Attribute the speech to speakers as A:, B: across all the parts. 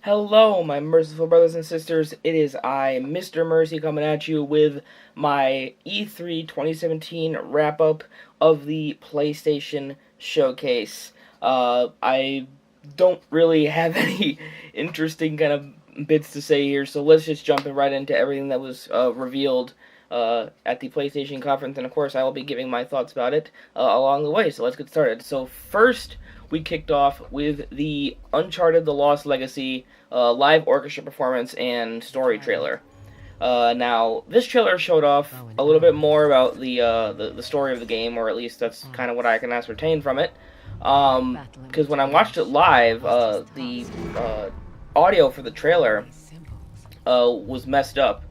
A: Hello, my merciful brothers and sisters. It is I, Mr. Mercy, coming at you with my E3 2017 wrap-up of the PlayStation Showcase. I don't really have any interesting kind of bits to say here, so let's just jump right into everything that was revealed at the PlayStation conference, and of course I will be giving my thoughts about it along the way, so let's get started. So first, we kicked off with the Uncharted The Lost Legacy live orchestra performance and story trailer. Now, this trailer showed off a little bit more about the story of the game, or at least that's kind of what I can ascertain from it. Because when I watched it live, the audio for the trailer was messed up.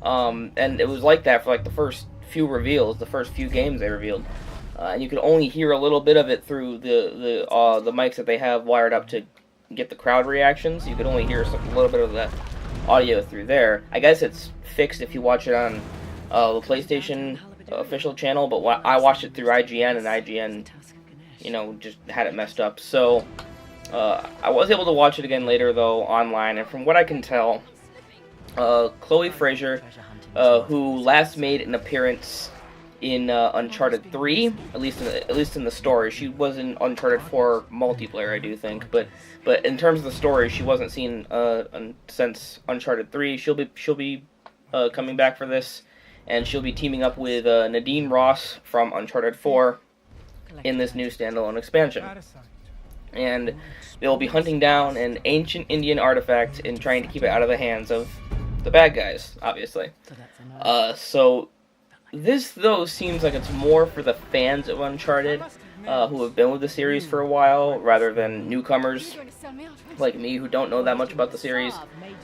A: And it was like that for like the first few reveals, the first few games they revealed. And you could only hear a little bit of it through the mics that they have wired up to get the crowd reactions. You could only hear a little bit of the audio through there. I guess it's fixed if you watch it on the PlayStation official channel, but I watched it through IGN, and IGN, just had it messed up. So I was able to watch it again later, though, online, and from what I can tell, Chloe Fraser, who last made an appearance in Uncharted 3, at least in the story. She was in Uncharted 4 multiplayer, I do think, but in terms of the story, she wasn't seen since Uncharted 3. She'll be coming back for this, and she'll be teaming up with Nadine Ross from Uncharted 4 in this new standalone expansion. And they'll be hunting down an ancient Indian artifact and trying to keep it out of the hands of the bad guys, obviously. So this, though, seems like it's more for the fans of Uncharted, who have been with the series for a while, rather than newcomers like me who don't know that much about the series,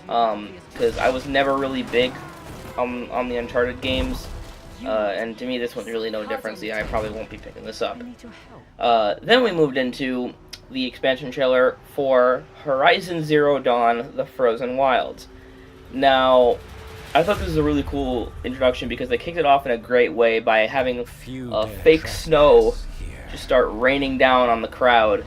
A: because I was never really big on the Uncharted games, and to me this one's really no different, so yeah, I probably won't be picking this up. Then we moved into the expansion trailer for Horizon Zero Dawn: The Frozen Wilds. Now, I thought this was a really cool introduction because they kicked it off in a great way by having fake snow just start raining down on the crowd,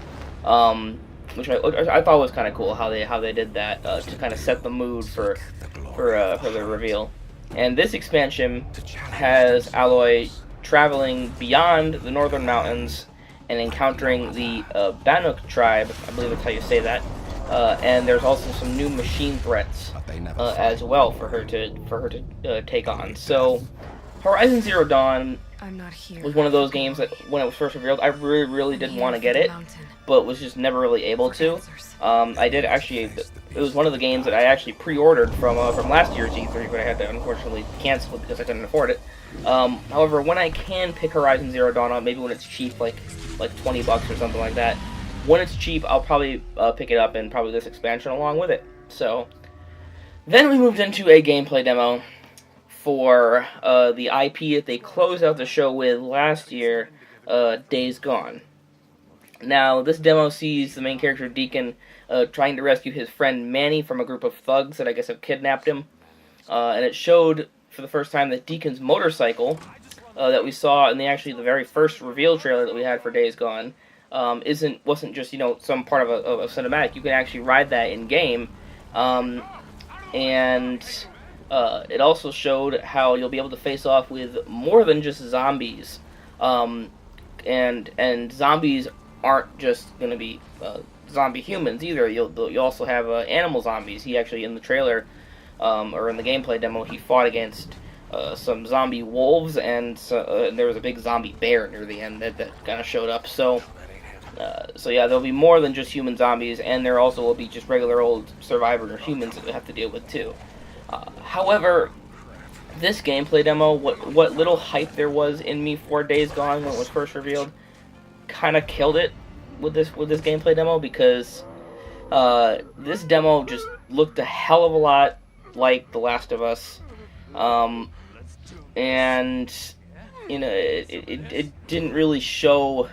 A: which I thought was kind of cool how they did that to kind of set the mood for the reveal. And this expansion has Aloy traveling beyond the northern mountains and encountering the Bannock tribe, I believe that's how you say that. And there's also some new machine threats as well for her to take on. So, Horizon Zero Dawn was one of those games that when it was first revealed, I really did want to get it, but was just never really able to. I did actually. It was one of the games that I actually pre-ordered from last year's E3, but I had to unfortunately cancel it because I couldn't afford it. However, when I can pick Horizon Zero Dawn up, maybe when it's cheap, like $20 or something like that. When it's cheap, I'll probably pick it up and probably this expansion along with it. So, then we moved into a gameplay demo for the IP that they closed out the show with last year, Days Gone. Now, this demo sees the main character, Deacon, trying to rescue his friend Manny from a group of thugs that I guess have kidnapped him. And it showed for the first time that Deacon's motorcycle that we saw in the very first reveal trailer that we had for Days Gone wasn't just some part of a cinematic. You can actually ride that in game, and it also showed how you'll be able to face off with more than just zombies, and zombies aren't just going to be zombie humans either. You'll also have animal zombies. He actually in the trailer or in the gameplay demo he fought against some zombie wolves, and there was a big zombie bear near the end that kind of showed up. So yeah, there'll be more than just human zombies, and there also will be just regular old survivor humans that we have to deal with too. However, this gameplay demo, what little hype there was in me for Days Gone when it was first revealed, kind of killed it with this gameplay demo, because this demo just looked a hell of a lot like The Last of Us, and it didn't really show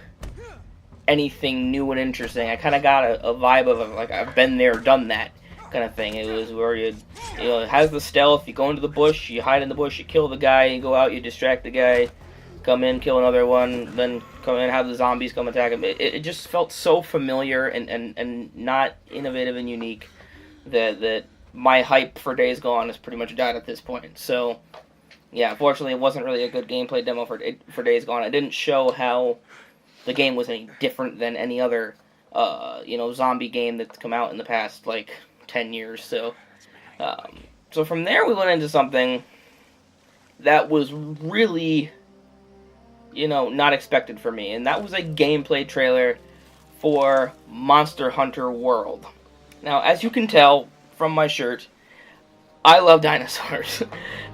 A: anything new and interesting. I kind of got a vibe of like I've been there, done that kind of thing. It was where it has the stealth. You go into the bush, you hide in the bush, you kill the guy, you go out, you distract the guy, come in, kill another one, then come in, have the zombies come attack him. It just felt so familiar and not innovative and unique that my hype for Days Gone has pretty much died at this point. So, yeah, unfortunately, it wasn't really a good gameplay demo for Days Gone. It didn't show how the game was any different than any other, zombie game that's come out in the past, 10 years. So from there, we went into something that was really, not expected for me. And that was a gameplay trailer for Monster Hunter World. Now, as you can tell from my shirt, I love dinosaurs.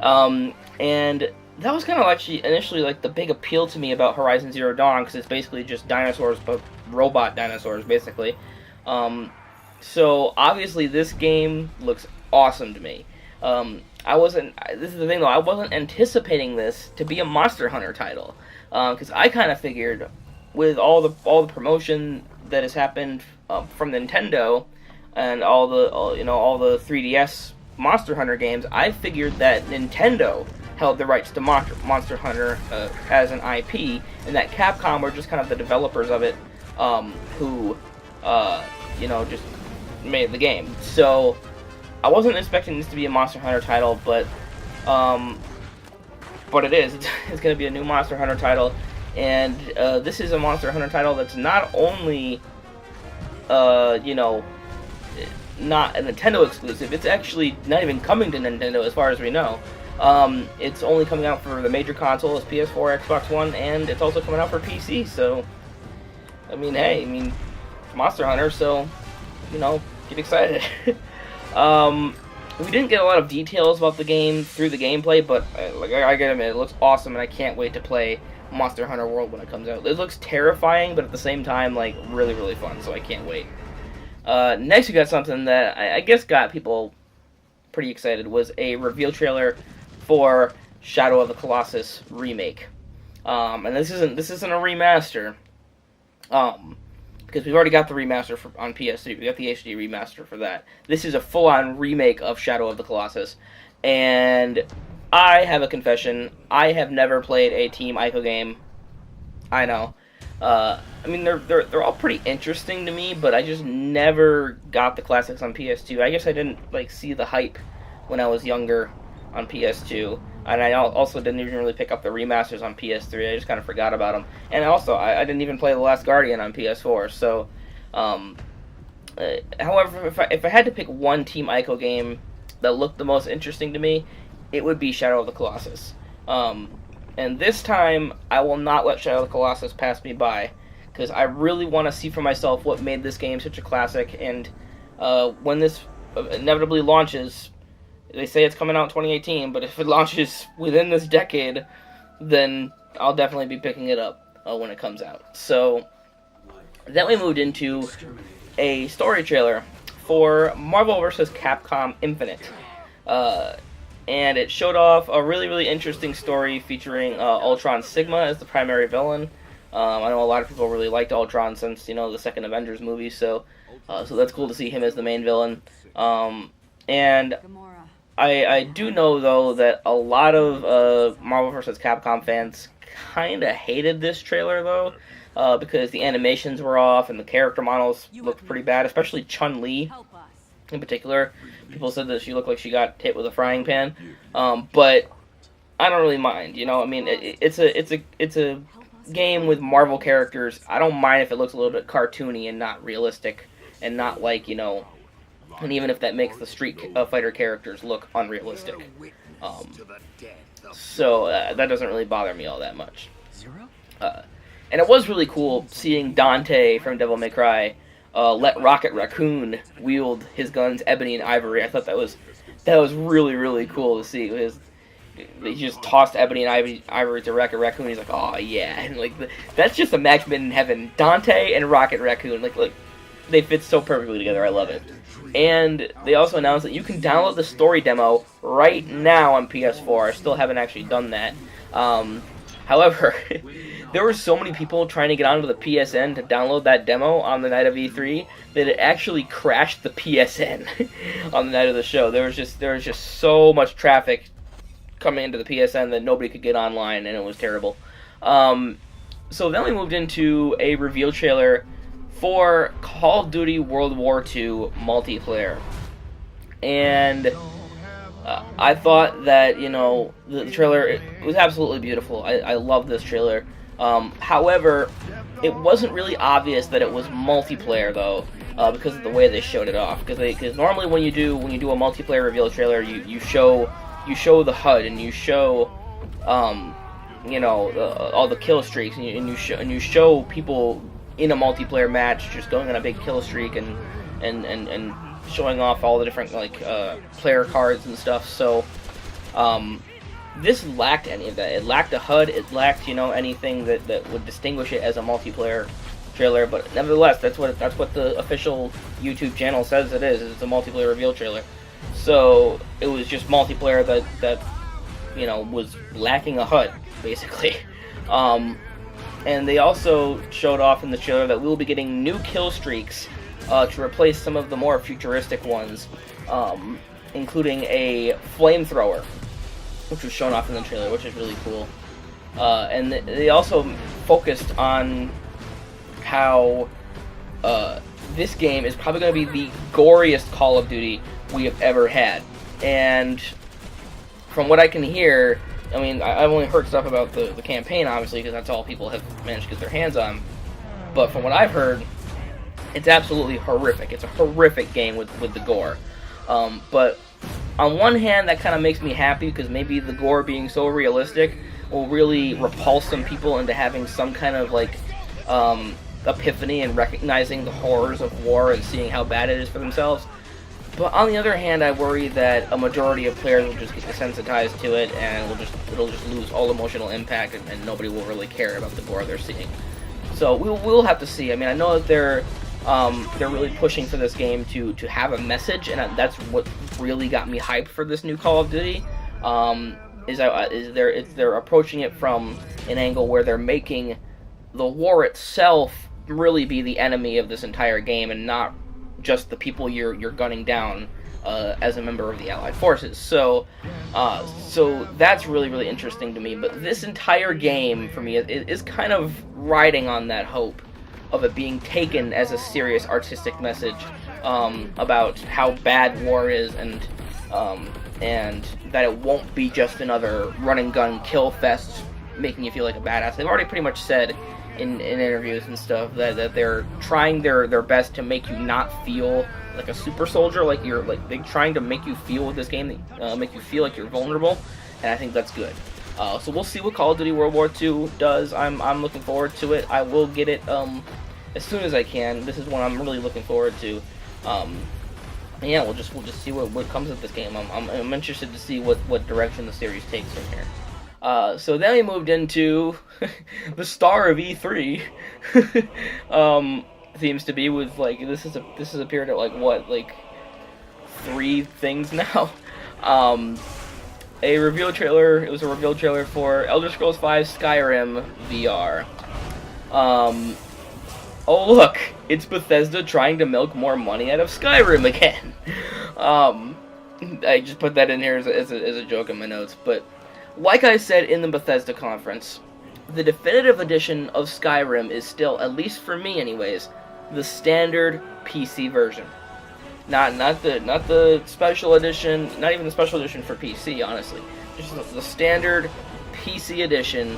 A: And that was kind of actually initially the big appeal to me about Horizon Zero Dawn, because it's basically just dinosaurs, but robot dinosaurs, basically. So obviously this game looks awesome to me. This is the thing though, I wasn't anticipating this to be a Monster Hunter title, because I kind of figured with all the promotion that has happened from Nintendo and all the 3DS Monster Hunter games, I figured that Nintendo held the rights to Monster Hunter as an IP, and that Capcom were just kind of the developers of it, who just made the game. So I wasn't expecting this to be a Monster Hunter title, but it is. It's going to be a new Monster Hunter title, and this is a Monster Hunter title that's not only not a Nintendo exclusive. It's actually not even coming to Nintendo as far as we know. It's only coming out for the major consoles, PS4, Xbox One, and it's also coming out for PC. So, Monster Hunter. So, get excited. We didn't get a lot of details about the game through the gameplay, but I gotta admit, it looks awesome, and I can't wait to play Monster Hunter World when it comes out. It looks terrifying, but at the same time, really, really fun. So I can't wait. Next, we got something that I guess got people pretty excited. Was a reveal trailer for Shadow of the Colossus remake, and this isn't a remaster, because we've already got the remaster on PS3. We got the HD remaster for that. This is a full-on remake of Shadow of the Colossus, and I have a confession: I have never played a Team Ico game. I know. They're all pretty interesting to me, but I just never got the classics on PS2. I guess I didn't see the hype when I was younger on PS2, and I also didn't even really pick up the remasters on PS3. I just kind of forgot about them, and also I didn't even play The Last Guardian on PS4. So, however, if I had to pick one Team Ico game that looked the most interesting to me, it would be Shadow of the Colossus. And this time, I will not let Shadow of the Colossus pass me by, because I really want to see for myself what made this game such a classic, and when this inevitably launches, they say it's coming out in 2018, but if it launches within this decade, then I'll definitely be picking it up when it comes out. So, then we moved into a story trailer for Marvel vs. Capcom Infinite. And it showed off a really, really interesting story featuring Ultron Sigma as the primary villain. I know a lot of people really liked Ultron since, the second Avengers movie, so that's cool to see him as the main villain. And I do know, though, that a lot of Marvel vs. Capcom fans kind of hated this trailer, though, because the animations were off and the character models looked pretty bad, especially Chun-Li in particular. People said that she looked like she got hit with a frying pan, but I don't really mind. It's a game with Marvel characters. I don't mind if it looks a little bit cartoony and not realistic, and not and even if that makes the Street Fighter characters look unrealistic. So that doesn't really bother me all that much. And it was really cool seeing Dante from Devil May Cry let Rocket Raccoon wield his guns, Ebony and Ivory. I thought that was really, really cool to see. He just tossed Ebony and Ivory to Rocket Raccoon. He's like, oh yeah, and that's just a match made in heaven. Dante and Rocket Raccoon, they fit so perfectly together. I love it. And they also announced that you can download the story demo right now on PS4. I still haven't actually done that. However, there were so many people trying to get onto the PSN to download that demo on the night of E3 that it actually crashed the PSN on the night of the show. There was just so much traffic coming into the PSN that nobody could get online, and it was terrible. So then we moved into a reveal trailer for Call of Duty World War II multiplayer. and I thought that, you know, the trailer, it was absolutely beautiful. I love this trailer. However, it wasn't really obvious that it was multiplayer though, because of the way they showed it off. Because normally when you do a multiplayer reveal trailer, you show the HUD and you show you know, all the kill streaks, and you show people in a multiplayer match just going on a big kill streak and showing off all the different like player cards and stuff. So this lacked any of that. It lacked a HUD. It lacked, you know, anything that would distinguish it as a multiplayer trailer. But nevertheless, that's what the official YouTube channel says it is. It's a multiplayer reveal trailer. So it was just multiplayer that you know was lacking a HUD basically. And they also showed off in the trailer that we'll be getting new kill streaks to replace some of the more futuristic ones, including a flamethrower, which was shown off in the trailer, which is really cool. And they also focused on how this game is probably going to be the goriest Call of Duty we have ever had. And from what I can hear, I mean, I've only heard stuff about the campaign, obviously, because that's all people have managed to get their hands on. But from what I've heard, it's absolutely horrific. It's a horrific game with the gore. But on one hand, that kind of makes me happy, because maybe the gore being so realistic will really repulse some people into having some kind of, like, epiphany and recognizing the horrors of war and seeing how bad it is for themselves. But on the other hand, I worry that a majority of players will just get desensitized to it, and it'll just lose all emotional impact, and nobody will really care about the gore they're seeing. So we'll have to see. I mean, I know that they're really pushing for this game to have a message, and that's what really got me hyped for this new Call of Duty. They're approaching it from an angle where they're making the war itself really be the enemy of this entire game, and not just the people you're gunning down as a member of the Allied forces. So that's really, really interesting to me. But this entire game, for me, is kind of riding on that hope of it being taken as a serious artistic message about how bad war is, and that it won't be just another run-and-gun kill fest making you feel like a badass. They've already pretty much said in interviews and stuff that they're trying their best to make you not feel like a super soldier, like they're trying to make you feel with this game, make you feel like you're vulnerable, and I think that's good. So we'll see what Call of Duty World War II does. I'm looking forward to it. I will get it as soon as I can. This is one I'm really looking forward to. And yeah, we'll just see what comes of this game. I'm interested to see what direction the series takes from here. So then we moved into the star of E3. Seems to be with, like, this has appeared at like 3 things now. A reveal trailer. It was a reveal trailer for Elder Scrolls V Skyrim VR. Oh look, it's Bethesda trying to milk more money out of Skyrim again. I just put that in here as a joke in my notes, but like I said in the Bethesda conference, the definitive edition of Skyrim is still, at least for me anyways, the standard PC version. Not the special edition, not even the special edition for PC, honestly. Just the standard PC edition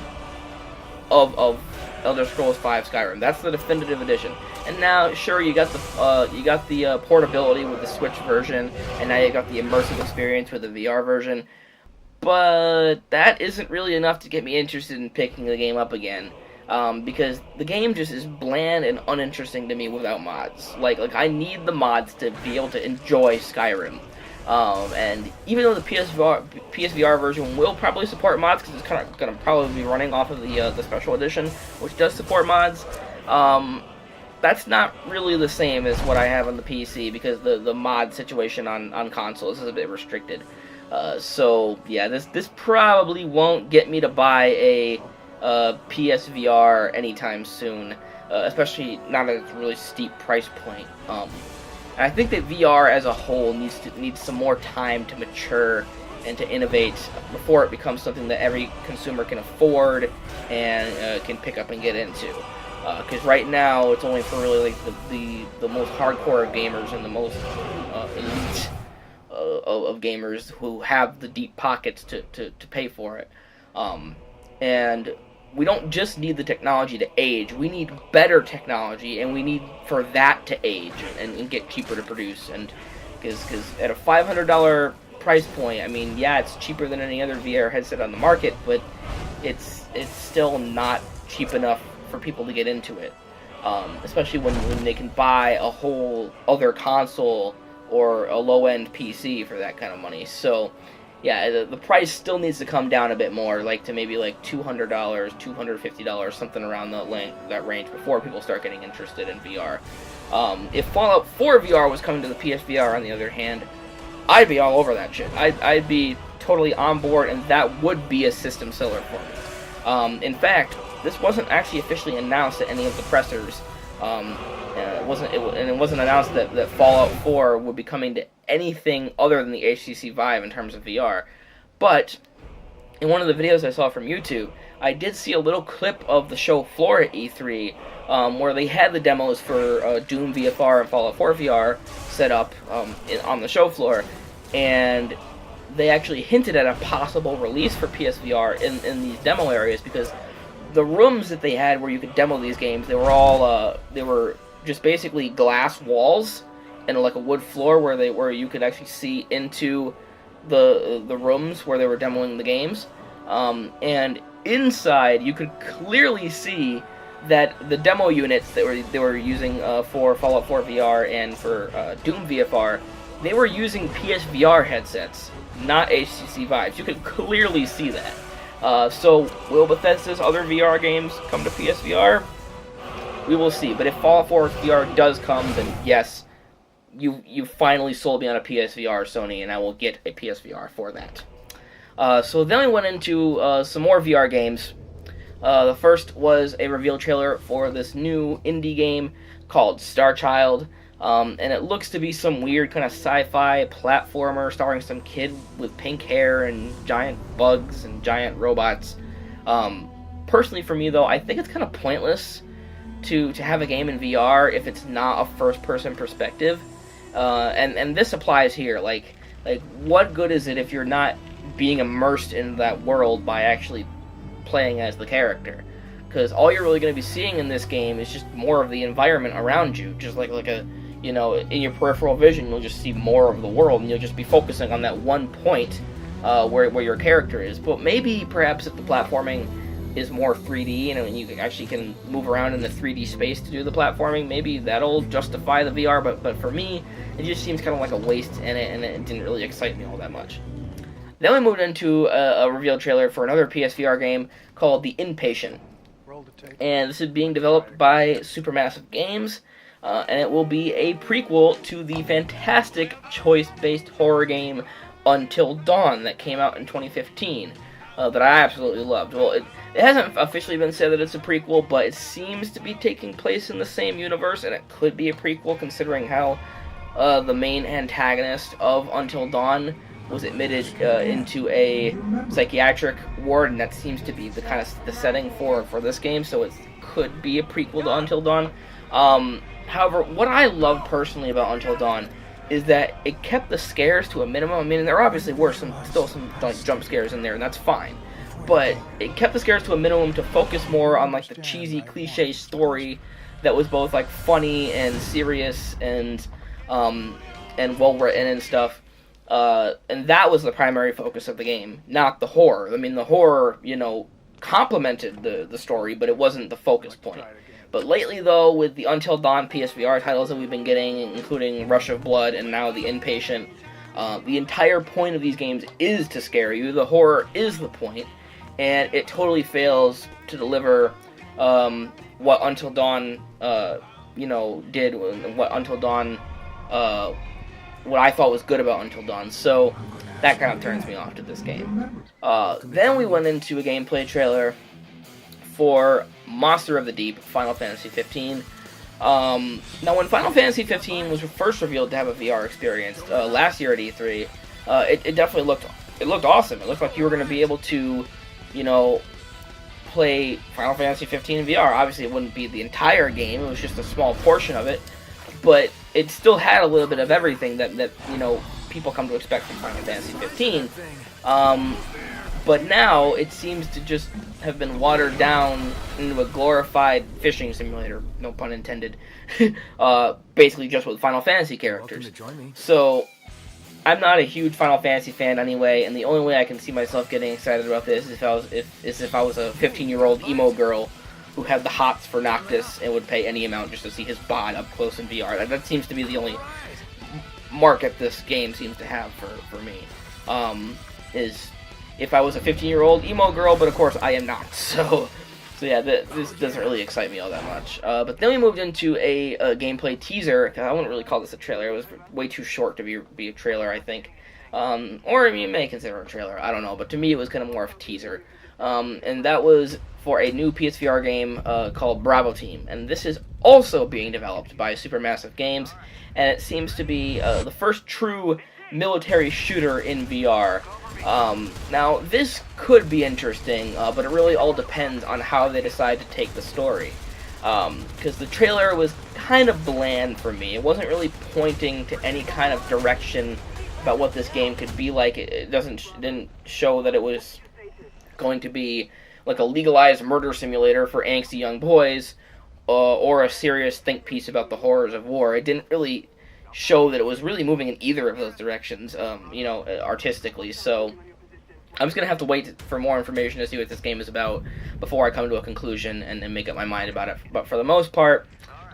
A: of Elder Scrolls V Skyrim. That's the definitive edition. And now, sure, you got the portability with the Switch version, and now you got the immersive experience with the VR version. But that isn't really enough to get me interested in picking the game up again, because the game just is bland and uninteresting to me without mods. Like I need the mods to be able to enjoy Skyrim. And even though the PSVR version will probably support mods, because it's kind of going to probably be running off of the special edition, which does support mods, that's not really the same as what I have on the PC, because the mod situation on consoles is a bit restricted. So yeah, this probably won't get me to buy a PSVR anytime soon, especially not at a really steep price point. And I think that VR as a whole needs some more time to mature and to innovate before it becomes something that every consumer can afford and can pick up and get into. Because right now it's only for really like the most hardcore gamers and the most elite of gamers who have the deep pockets to pay for it. And we don't just need the technology to age, we need better technology, and we need for that to age and get cheaper to produce. And because at a $500 price point, I mean, yeah, it's cheaper than any other VR headset on the market, but it's still not cheap enough for people to get into it, especially when they can buy a whole other console or a low-end PC for that kind of money. So yeah, the price still needs to come down a bit more, like to maybe like $200, $250, something around that range before people start getting interested in VR. If Fallout 4 VR was coming to the PSVR, on the other hand, I'd be all over that shit. I'd be totally on board, and that would be a system seller for me. In fact, this wasn't actually officially announced at any of the pressers. It wasn't announced that Fallout 4 would be coming to anything other than the HTC Vive in terms of VR. But in one of the videos I saw from YouTube, I did see a little clip of the show floor at E3, where they had the demos for Doom VFR and Fallout 4 VR set up on the show floor, and they actually hinted at a possible release for PSVR in these demo areas, because the rooms that they had where you could demo these games, they were just basically glass walls and like a wood floor where you could actually see into the rooms where they were demoing the games, and inside you could clearly see that the demo units that they were using for Fallout 4 VR and for Doom VFR, they were using PSVR headsets, not HTC Vives. You could clearly see that. So will Bethesda's other VR games come to PSVR? We will see. But if Fallout 4 VR does come, then yes, you finally sold me on a PSVR, Sony, and I will get a PSVR for that. So then we went into some more VR games. The first was a reveal trailer for this new indie game called Starchild, and it looks to be some weird kind of sci-fi platformer starring some kid with pink hair and giant bugs and giant robots. Personally, for me though, I think it's kind of pointless to have a game in VR if it's not a first-person perspective, and this applies here. Like what good is it if you're not being immersed in that world by actually playing as the character? Because all you're really going to be seeing in this game is just more of the environment around you, just like a, you know, in your peripheral vision you'll just see more of the world, and you'll just be focusing on that one point where your character is. But maybe perhaps if the platforming is more 3D, and you actually can move around in the 3D space to do the platforming, maybe that'll justify the VR, but for me, it just seems kind of like a waste in it, and it didn't really excite me all that much. Then we moved into a reveal trailer for another PSVR game called The Inpatient, and this is being developed by Supermassive Games, and it will be a prequel to the fantastic choice-based horror game Until Dawn that came out in 2015. That I absolutely loved. Well, it hasn't officially been said that it's a prequel, but it seems to be taking place in the same universe, and it could be a prequel considering how the main antagonist of Until Dawn was admitted into a psychiatric ward, and that seems to be the setting for this game, so it could be a prequel to Until Dawn. However, what I love personally about Until Dawn is that it kept the scares to a minimum. I mean, there obviously were still some like jump scares in there, and that's fine. But it kept the scares to a minimum to focus more on like the cheesy cliche story that was both like funny and serious and well written and stuff. And that was the primary focus of the game, not the horror. I mean, the horror, you know, complemented the story, but it wasn't the focus point. But lately, though, with the Until Dawn PSVR titles that we've been getting, including Rush of Blood and now The Inpatient, the entire point of these games is to scare you. The horror is the point, and it totally fails to deliver what Until Dawn, did, what Until Dawn, what I thought was good about Until Dawn. So that kind of turns me off to this game. Then we went into a gameplay trailer for Monster of the Deep, Final Fantasy 15. Now, when Final Fantasy 15 was first revealed to have a VR experience last year at E3, it definitely looked awesome. It looked like you were going to be able to, you know, play Final Fantasy 15 in VR. Obviously, it wouldn't be the entire game; it was just a small portion of it. But it still had a little bit of everything that you know people come to expect from Final Fantasy 15. But now it seems to just have been watered down into a glorified fishing simulator, no pun intended, basically just with Final Fantasy characters. So I'm not a huge Final Fantasy fan anyway, and the only way I can see myself getting excited about this is if I was a 15-year-old emo girl who had the hots for Noctis and would pay any amount just to see his bod up close in VR. That seems to be the only market this game seems to have for me. Is if I was a 15-year-old emo girl, but of course I am not. So yeah, this doesn't really excite me all that much. But then we moved into a gameplay teaser. I wouldn't really call this a trailer. It was way too short to be a trailer, I think. Or you may consider it a trailer. I don't know. But to me, it was kind of more of a teaser. And that was for a new PSVR game called Bravo Team. And this is also being developed by Supermassive Games. And it seems to be the first true military shooter in VR. Now, this could be interesting, but it really all depends on how they decide to take the story. Because the trailer was kind of bland for me. It wasn't really pointing to any kind of direction about what this game could be like. It didn't show that it was going to be like a legalized murder simulator for angsty young boys, or a serious think piece about the horrors of war. It didn't really show that it was really moving in either of those directions, artistically. So I'm just going to have to wait for more information to see what this game is about before I come to a conclusion and make up my mind about it. But for the most part,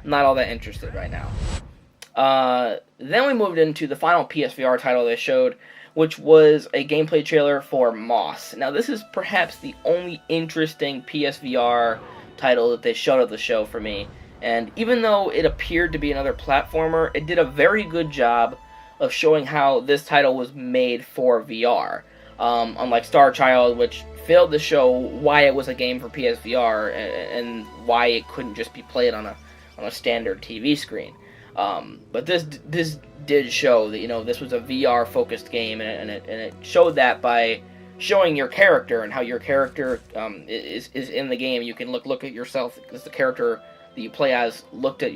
A: not all that interested right now. Then we moved into the final PSVR title they showed, which was a gameplay trailer for Moss. Now, this is perhaps the only interesting PSVR title that they showed at the show for me. And even though it appeared to be another platformer, it did a very good job of showing how this title was made for VR. Unlike Starchild, which failed to show why it was a game for PSVR and why it couldn't just be played on a standard TV screen. But this did show that this was a VR-focused game, and it showed that by showing your character and how your character is in the game. You can look at yourself as the character that you play as looked at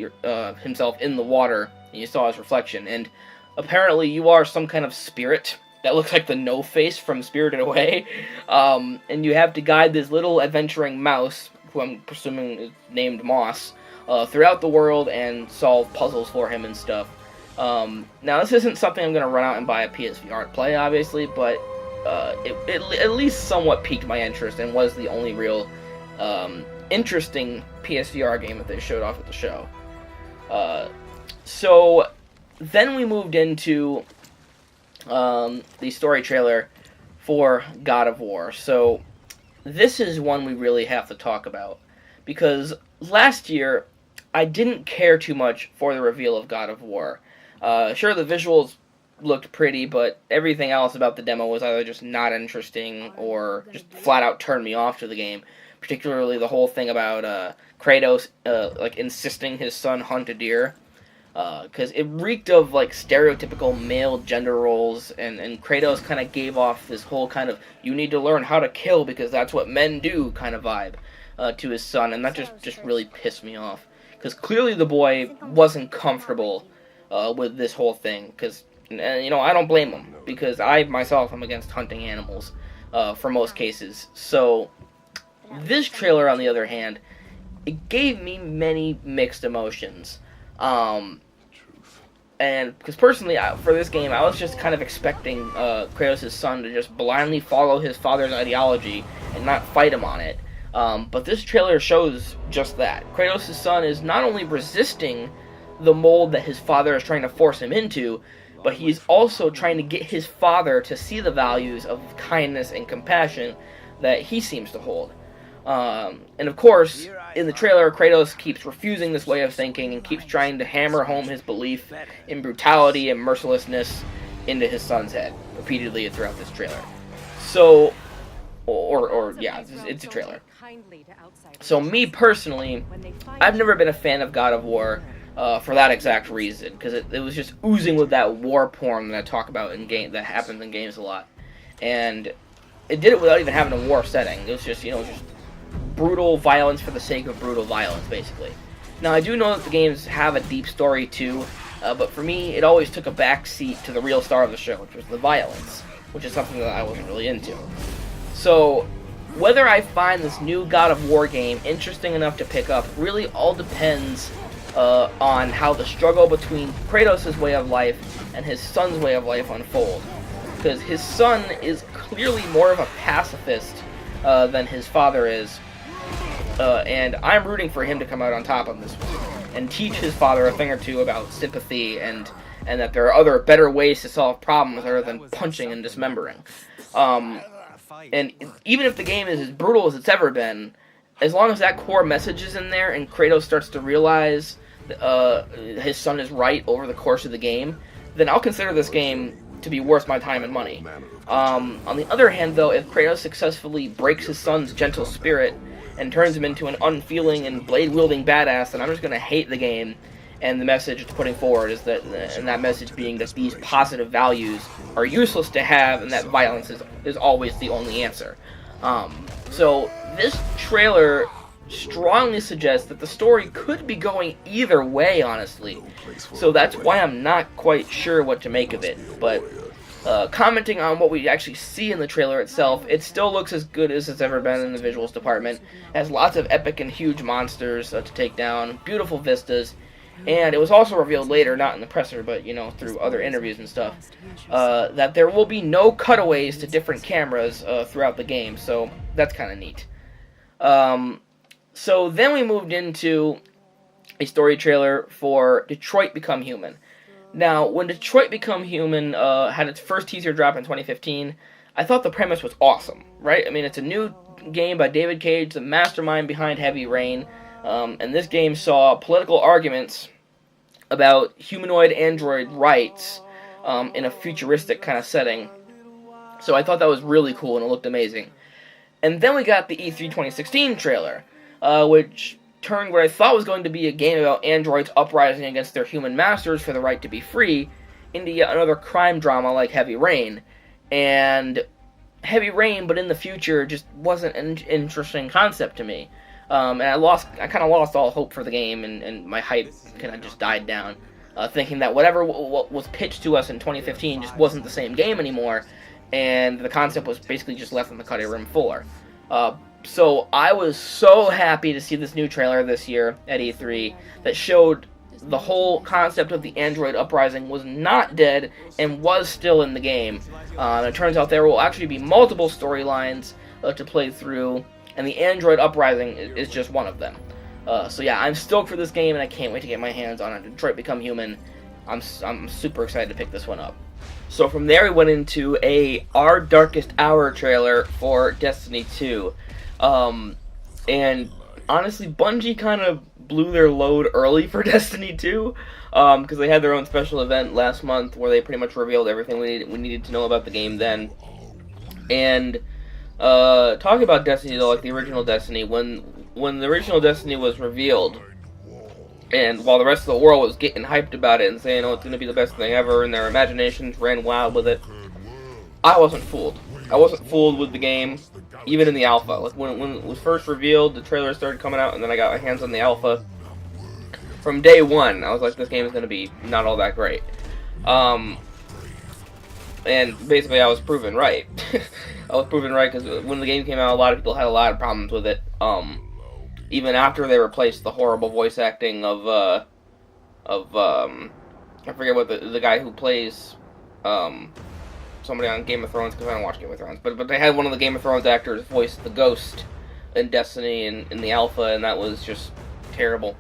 A: himself in the water, and you saw his reflection. And apparently you are some kind of spirit that looks like the No-Face from Spirited Away. And you have to guide this little adventuring mouse, who I'm presuming is named Moss, throughout the world and solve puzzles for him and stuff. Now, this isn't something I'm going to run out and buy a PSVR to play, obviously, but it at least somewhat piqued my interest and was the only real interesting PSVR game that they showed off at the show. So then we moved into the story trailer for God of War. So this is one we really have to talk about, because last year I didn't care too much for the reveal of God of War. Sure, the visuals looked pretty, but everything else about the demo was either just not interesting or just flat out turned me off to the game. Particularly the whole thing about Kratos insisting his son hunt a deer, because it reeked of stereotypical male gender roles, and Kratos kind of gave off this whole kind of you need to learn how to kill because that's what men do kind of vibe to his son, and that just really pissed me off, because clearly the boy wasn't comfortable with this whole thing, because I don't blame him, because I myself am against hunting animals for most cases. So this trailer, on the other hand, it gave me many mixed emotions. And because personally, for this game, I was just kind of expecting Kratos' son to just blindly follow his father's ideology and not fight him on it. But this trailer shows just that. Kratos' son is not only resisting the mold that his father is trying to force him into, but he's also trying to get his father to see the values of kindness and compassion that he seems to hold. And of course, in the trailer, Kratos keeps refusing this way of thinking and keeps trying to hammer home his belief in brutality and mercilessness into his son's head repeatedly throughout this trailer. So, it's a trailer. So me personally, I've never been a fan of God of War for that exact reason, because it was just oozing with that war porn that I talk about in game that happens in games a lot, and it did it without even having a war setting. It was just just brutal violence for the sake of brutal violence, basically. Now, I do know that the games have a deep story, too, But for me, it always took a back seat to the real star of the show, which was the violence, which is something that I wasn't really into. So, whether I find this new God of War game interesting enough to pick up really all depends on how the struggle between Kratos' way of life and his son's way of life unfold. Because his son is clearly more of a pacifist than his father is, and I'm rooting for him to come out on top on this one and teach his father a thing or two about sympathy and that there are other better ways to solve problems other than punching and dismembering. And even if the game is as brutal as it's ever been, as long as that core message is in there and Kratos starts to realize his son is right over the course of the game, then I'll consider this game to be worth my time and money. On the other hand, though, if Kratos successfully breaks his son's gentle spirit and turns him into an unfeeling and blade-wielding badass, then I'm just going to hate the game, and the message it's putting forward is that, and that message being that these positive values are useless to have, and that violence is always the only answer. So this trailer strongly suggests that the story could be going either way, honestly. So that's why I'm not quite sure what to make of it. But commenting on what we actually see in the trailer itself, it still looks as good as it's ever been in the visuals department. It has lots of epic and huge monsters to take down, beautiful vistas, and it was also revealed later, not in the presser, but through other interviews and stuff, that there will be no cutaways to different cameras throughout the game. So that's kind of neat. So then we moved into a story trailer for Detroit Become Human. Now, when Detroit Become Human had its first teaser drop in 2015, I thought the premise was awesome, right? I mean, it's a new game by David Cage, the mastermind behind Heavy Rain, and this game saw political arguments about humanoid android rights in a futuristic kind of setting. So I thought that was really cool, and it looked amazing. And then we got the E3 2016 trailer, which turned what I thought was going to be a game about androids uprising against their human masters for the right to be free into yet another crime drama like Heavy Rain. And Heavy Rain, but in the future, just wasn't an interesting concept to me. And I kind of lost all hope for the game, and my hype kind of just died down, thinking that whatever what was pitched to us in 2015 just wasn't the same game anymore, and the concept was basically just left on the cutting room floor. So I was so happy to see this new trailer this year at E3 that showed the whole concept of the android uprising was not dead and was still in the game. It turns out there will actually be multiple storylines to play through, and the android uprising is just one of them. So yeah, I'm stoked for this game, and I can't wait to get my hands on it. Detroit Become Human. I'm super excited to pick this one up. So from there we went into Our Darkest Hour trailer for Destiny 2. And honestly, Bungie kind of blew their load early for Destiny 2, because they had their own special event last month where they pretty much revealed everything we needed to know about the game then. And talking about Destiny though, like the original Destiny, when the original Destiny was revealed, and while the rest of the world was getting hyped about it and saying, oh, it's going to be the best thing ever, and their imaginations ran wild with it, I wasn't fooled. I wasn't fooled with the game, even in the alpha. Like when it was first revealed, the trailer started coming out, and then I got my hands on the alpha. From day one, I was like, this game is going to be not all that great. And basically, I was proven right. I was proven right because when the game came out, a lot of people had a lot of problems with it. Even after they replaced the horrible voice acting of I forget what the guy who plays somebody on Game of Thrones, because I don't watch Game of Thrones, but they had one of the Game of Thrones actors voice the Ghost in Destiny in the alpha, and that was just terrible.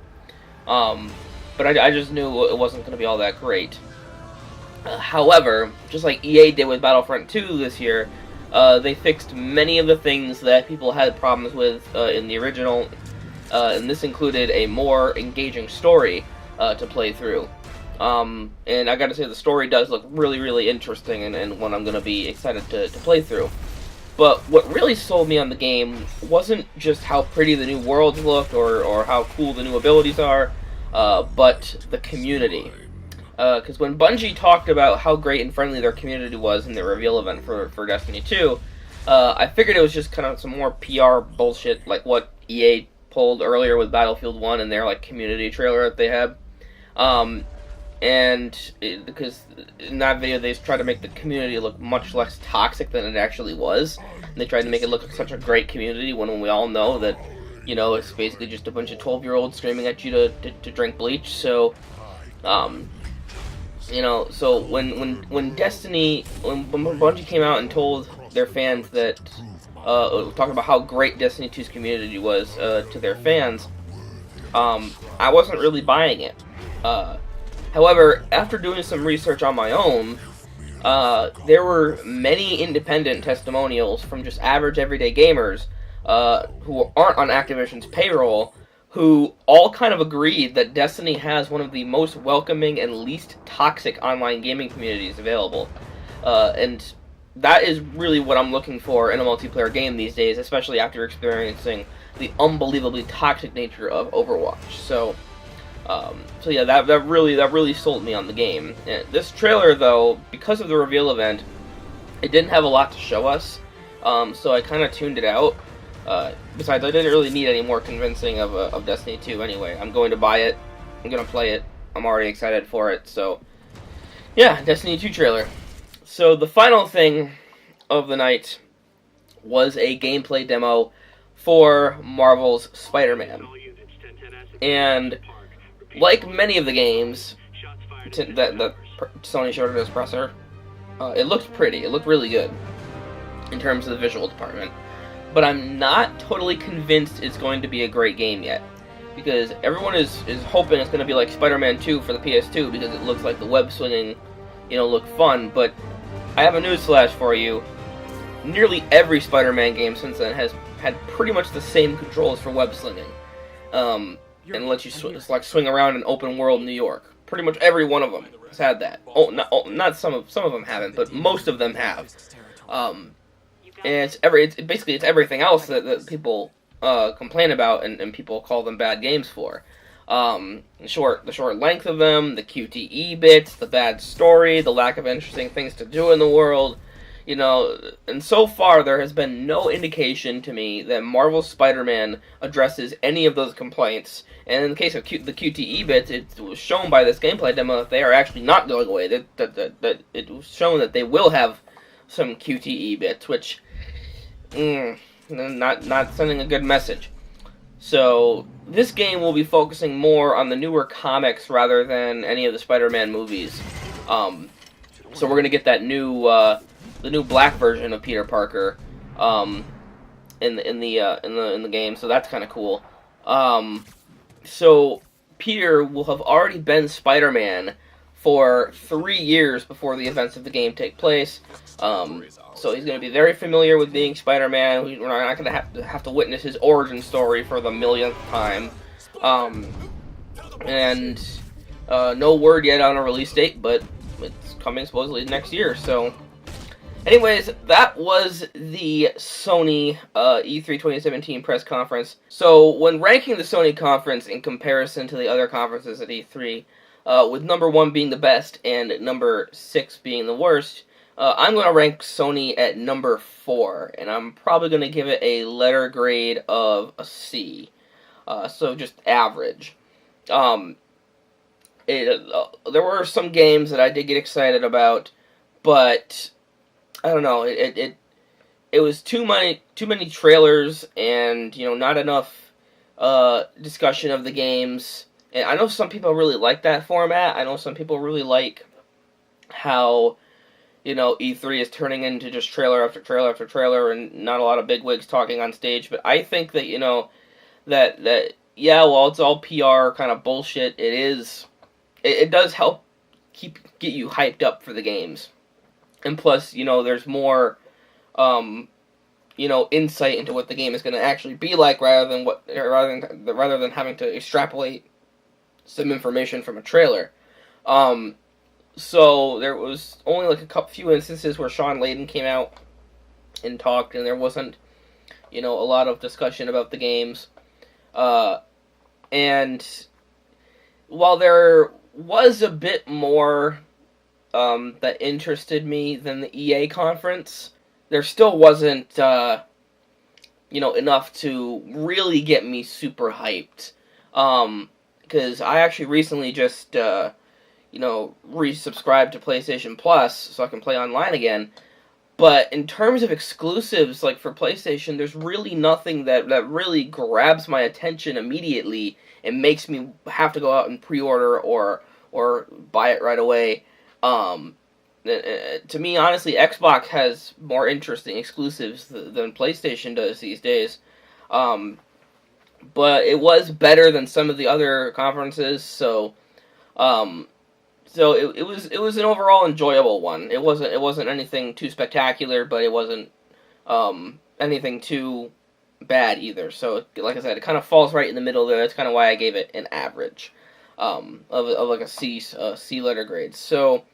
A: But I just knew it wasn't going to be all that great. However, just like EA did with Battlefront 2 this year, they fixed many of the things that people had problems with in the original, and this included a more engaging story to play through. And I gotta say, the story does look really, really interesting, and one I'm gonna be excited to play through. But what really sold me on the game wasn't just how pretty the new worlds looked or how cool the new abilities are, but the community. Because when Bungie talked about how great and friendly their community was in their reveal event for Destiny 2, I figured it was just kind of some more PR bullshit, like what EA pulled earlier with Battlefield 1 and their like community trailer that they had. because in that video they tried to make the community look much less toxic than it actually was. And they tried to make it look like such a great community when we all know that, it's basically just a bunch of 12-year-olds screaming at you to drink bleach. So, so when Destiny, when Bungie came out and told their fans that, talking about how great Destiny 2's community was to their fans, I wasn't really buying it. However, after doing some research on my own, there were many independent testimonials from just average everyday gamers who aren't on Activision's payroll, who all kind of agreed that Destiny has one of the most welcoming and least toxic online gaming communities available. And that is really what I'm looking for in a multiplayer game these days, especially after experiencing the unbelievably toxic nature of Overwatch. So yeah, that really sold me on the game. And this trailer, though, because of the reveal event, it didn't have a lot to show us, so I kind of tuned it out. Besides, I didn't really need any more convincing of Destiny 2 anyway. I'm going to buy it. I'm going to play it. I'm already excited for it. So, yeah, Destiny 2 trailer. So the final thing of the night was a gameplay demo for Marvel's Spider-Man. And like many of the games that Sony showed at its presser, it looked pretty. It looked really good in terms of the visual department. But I'm not totally convinced it's going to be a great game yet. Because everyone is hoping it's going to be like Spider-Man 2 for the PS2 because it looks like the web swinging, look fun. But I have a newsflash for you. Nearly every Spider-Man game since then has had pretty much the same controls for web slinging. And let you swing around in open world New York. Pretty much every one of them has had that. Not some of them haven't, but most of them have. And it's everything else that people complain about and people call them bad games for. The short length of them, the QTE bits, the bad story, the lack of interesting things to do in the world, and so far there has been no indication to me that Marvel's Spider-Man addresses any of those complaints. And in the case of the QTE bits, it was shown by this gameplay demo that they are actually not going away. That it was shown that they will have some QTE bits, which not sending a good message. So this game will be focusing more on the newer comics rather than any of the Spider-Man movies. So we're gonna get that the new black version of Peter Parker in the game. So that's kind of cool. So Peter will have already been Spider-Man for 3 years before the events of the game take place. So he's going to be very familiar with being Spider-Man. We're not going to have to witness his origin story for the millionth time. No word yet on a release date, but it's coming supposedly next year. So, anyways, that was the Sony E3 2017 press conference. So when ranking the Sony conference in comparison to the other conferences at E3, with number 1 being the best and number 6 being the worst, I'm going to rank Sony at number 4, and I'm probably going to give it a letter grade of a C. So just average. There were some games that I did get excited about, but I don't know. It was too many trailers, and not enough discussion of the games. And I know some people really like that format. I know some people really like how E3 is turning into just trailer after trailer after trailer, and not a lot of bigwigs talking on stage. But I think that that while it's all PR kind of bullshit, it does help get you hyped up for the games. And plus, there's more, insight into what the game is going to actually be like, rather than having to extrapolate some information from a trailer. So there was only like a few instances where Sean Layden came out and talked, and there wasn't, a lot of discussion about the games. And while there was a bit more that interested me than the EA conference, there still wasn't, enough to really get me super hyped. Because I actually recently just, resubscribe to PlayStation Plus so I can play online again. But in terms of exclusives, like for PlayStation, there's really nothing that really grabs my attention immediately and makes me have to go out and pre-order or buy it right away. To me, honestly, Xbox has more interesting exclusives than PlayStation does these days. But it was better than some of the other conferences, so it was an overall enjoyable one. It wasn't anything too spectacular, but it wasn't anything too bad either. So, like I said, it kind of falls right in the middle there. That's kind of why I gave it an average of like a C letter grade. So,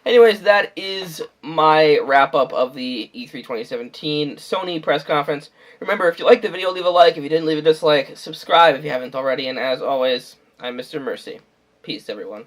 A: anyways, that is my wrap up of the E3 2017 Sony press conference. Remember, if you liked the video, leave a like. If you didn't, leave a dislike. Subscribe if you haven't already. And as always, I'm Mr. Mercy. Peace, everyone.